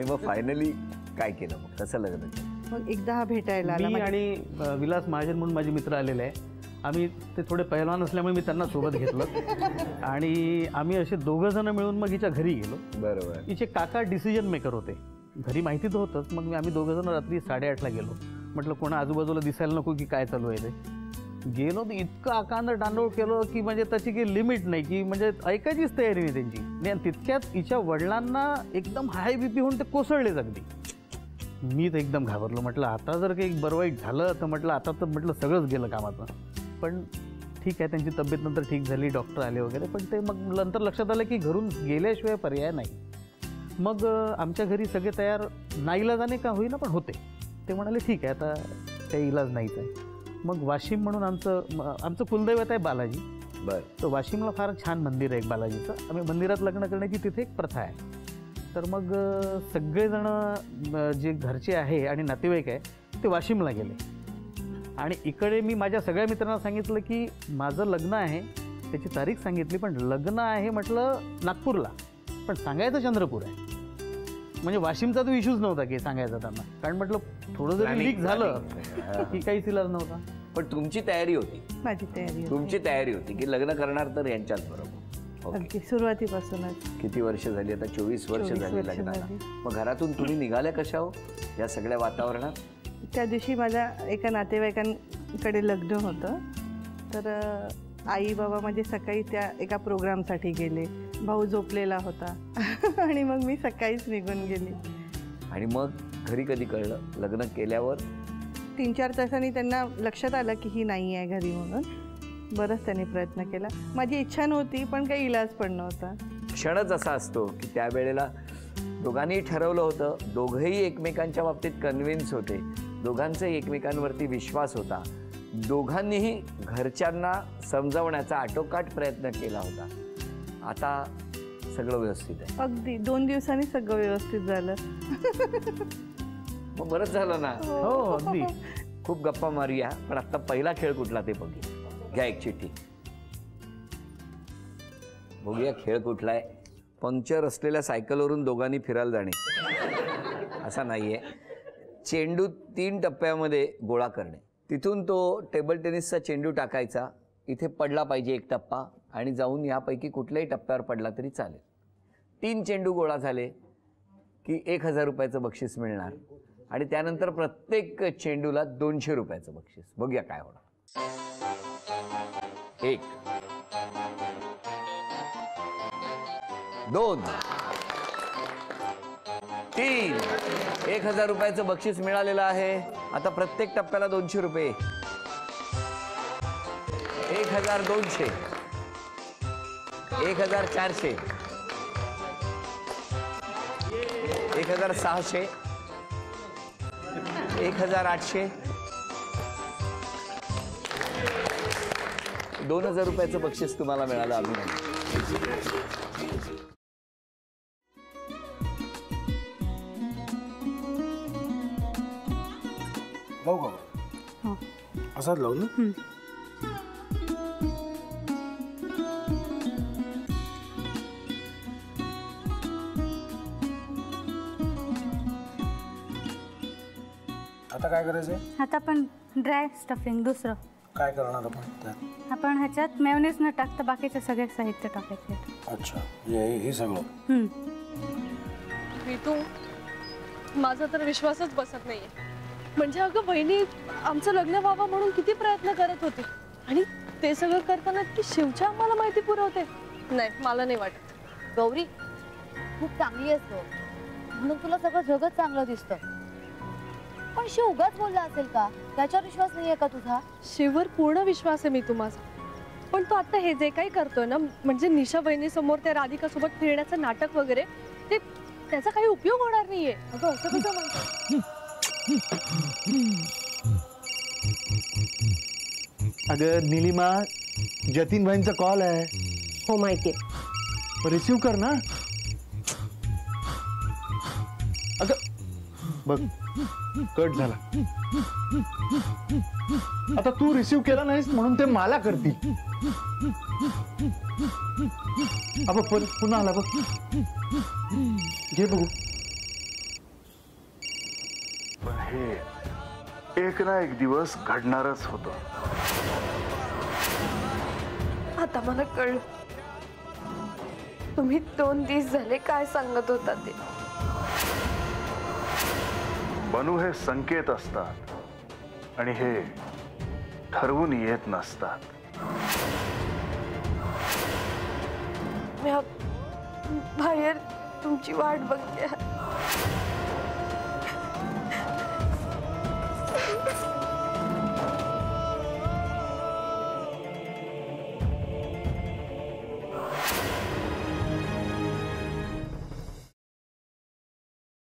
मग फायनली काय केलं, मग कसं लग्न केलं? मग एकदा हा भेटायला आला. मी आणि विलास महाजन म्हणून माझे मित्र आलेले आहे. आम्ही ते थोडे पहिलवान असल्यामुळे मी त्यांना सोबत घेतलं आणि आम्ही असे दोघं जण मिळून मग हिच्या घरी गेलो. बरोबर. हिचे काका डिसिजन मेकर होते. घरी माहिती तर होतंच. मग आम्ही दोघं जण रात्री 8:30ला गेलो. म्हटलं कोणा आजूबाजूला दिसायला नको की काय चालू आहे ते. गेलो तर इतकं आकांड डांडोळ केलं की म्हणजे त्याची काही लिमिट नाही, की म्हणजे ऐकायचीच तयारी नाही त्यांची. आणि तितक्यात हिच्या वडिलांना एकदम हाय बीपी होऊन ते कोसळलेच अगदी. मी तर एकदम घाबरलो. म्हटलं आता जर काही बरं वाईट झालं तर म्हटलं आता तर म्हटलं सगळंच गेलं कामाचं. पण ठीक आहे, त्यांची तब्येत नंतर ठीक झाली, डॉक्टर आले वगैरे. पण ते मग नंतर लक्षात आलं की घरून गेल्याशिवाय पर्याय नाही. मग आमच्या घरी सगळे तयार, नाईलाजाने का होईना पण होते. ते म्हणाले ठीक आहे, आता काही इलाज नाहीच आहे. मग वाशिम म्हणून आमचं कुलदैवत आहे बालाजी. बरं. तर वाशिमला फार छान मंदिर आहे एक बालाजीचं. आम्ही मंदिरात लग्न करण्याची तिथे एक प्रथा आहे. तर मग सगळेजण जे घरचे आहे आणि नातेवाईक आहे ते वाशिमला गेले. आणि इकडे मी माझ्या सगळ्या मित्रांना सांगितलं की माझं लग्न आहे, त्याची तारीख सांगितली. पण लग्न आहे म्हटलं नागपूरला, पण सांगायचं चंद्रपूर आहे. म्हणजे वाशिमचा तो इश्यूज नव्हता की सांगायचा त्यांना, कारण म्हटलं थोडं जरी लीक झालं की काहीच इलाज नव्हता. पण तुमची तयारी होती. माझी तयारी होती. तुमची तयारी होती की लग्न करणार तर यांच्याच बरोबर. अगदी सुरुवातीपासूनच. किती वर्ष झाली आता? 24 वर्ष झाली लग्नाला. मग घरातून तुम्ही निघाल्या कशा हो या सगळ्या वातावरणात? त्या दिवशी माझ्या एका नातेवाईकांकडे लग्न होतं. तर आई बाबा माझे सकाळी त्या एका प्रोग्रामसाठी गेले. भाऊ झोपलेला होता आणि मग मी सकाळीच निघून गेली. आणि मग घरी कधी कळलं लग्न केल्यावर? 3-4 तासांनी त्यांना लक्षात आलं की ही नाही आहे घरी म्हणून. बरंच त्यांनी प्रयत्न केला. माझी इच्छा नव्हती पण काही इलाज पण नव्हता. क्षणच असा असतो की त्यावेळेला दोघांनी ठरवलं होतं, दोघंही एकमेकांच्या बाबतीत कन्व्हिन्स होते, दोघांचा एकमेकांवरती विश्वास होता, दोघांनीही घरच्यांना समजावण्याचा आटोकाट प्रयत्न केला होता. आता सगळं व्यवस्थित आहे. अगदी 2 दिवसांनी सगळं व्यवस्थित झालं. मग बरंच झालं ना. हो अगदी. खूप गप्पा मारूया, पण आता पहिला खेळ कुठला ते बघूया. घ्या एक चिठ्ठी, बघूया खेळ कुठला आहे. पंक्चर असलेल्या सायकलवरून दोघांनी फिरायला जाणे असा नाहीये. चेंडू 3 टप्प्यामध्ये गोळा करणे. तिथून तो टेबल टेनिसचा चेंडू टाकायचा. इथे पडला पाहिजे एक टप्पा आणि जाऊन यापैकी कुठल्याही टप्प्यावर पडला तरी चालेल. 3 चेंडू गोळा झाले की 1000 रुपयाचं बक्षीस मिळणार आणि त्यानंतर प्रत्येक चेंडूला 200 रुपयाचं बक्षीस. बघूया काय होणार. 1 2 3 1000 रुपयाचं बक्षीस मिळालेलं आहे. आता प्रत्येक टप्प्याला 200 रुपये. 1200 1400 1600 1800 2000 रुपयाचं बक्षीस तुम्हाला मिळालं. अभिनंदन. लावू का? असाच लावू ना. आता काय करायचंय? आता आपण ड्राय स्टफिंग दुसरं काय करणार आपण त्यात? आपण ह्याच्यात मेयोनीज न टाकता बाकीचे सगळे साहित्य टाकायचे. अच्छा, हे सगळं. ऋतू, माझा तर विश्वासच बसत नाहीये. म्हणजे अगं बहिणी आमचं लग्न व्हावं म्हणून किती प्रयत्न करत होती आणि ते सगळं करताना की शिवच्या आम्हाला माहिती पुरवते. नाही, मला नाही वाटत. गौरी खूप चांगली असतो म्हणून तुला सगळं जगत चांगलं दिसतं, पण शिव उगाच बोलला असेल का? त्याच्यावर विश्वास नाहीये का तुझा? शिववर पूर्ण विश्वास आहे मी तुम्हाला. पण तो आता हे जे काही करतोय ना, म्हणजे निशा बहिणी समोर त्या राधिका सोबत फिरण्याचं नाटक वगैरे, ते त्याचा काही उपयोग होणार नाहीये. अगं असं कसं म्हणतो? अगं नीलिमा, जतीन भाईंचा कॉल आहे. हो माहितीये. रिसीव कर ना. अगं बघ, कट झाला. आता तू रिसीव केला नाहीस म्हणून ते मला करतील. अब पुन्हा आला बघ. घे बघू. पण हे एक ना एक दिवस घडणारच होतं. आता मला कळलं तुम्ही 2 दिवस झाले काय सांगत होता ते. बनू हे संकेत असतात आणि हे ठरवून येत नसतात. मी बाहेर तुमची वाट बघते.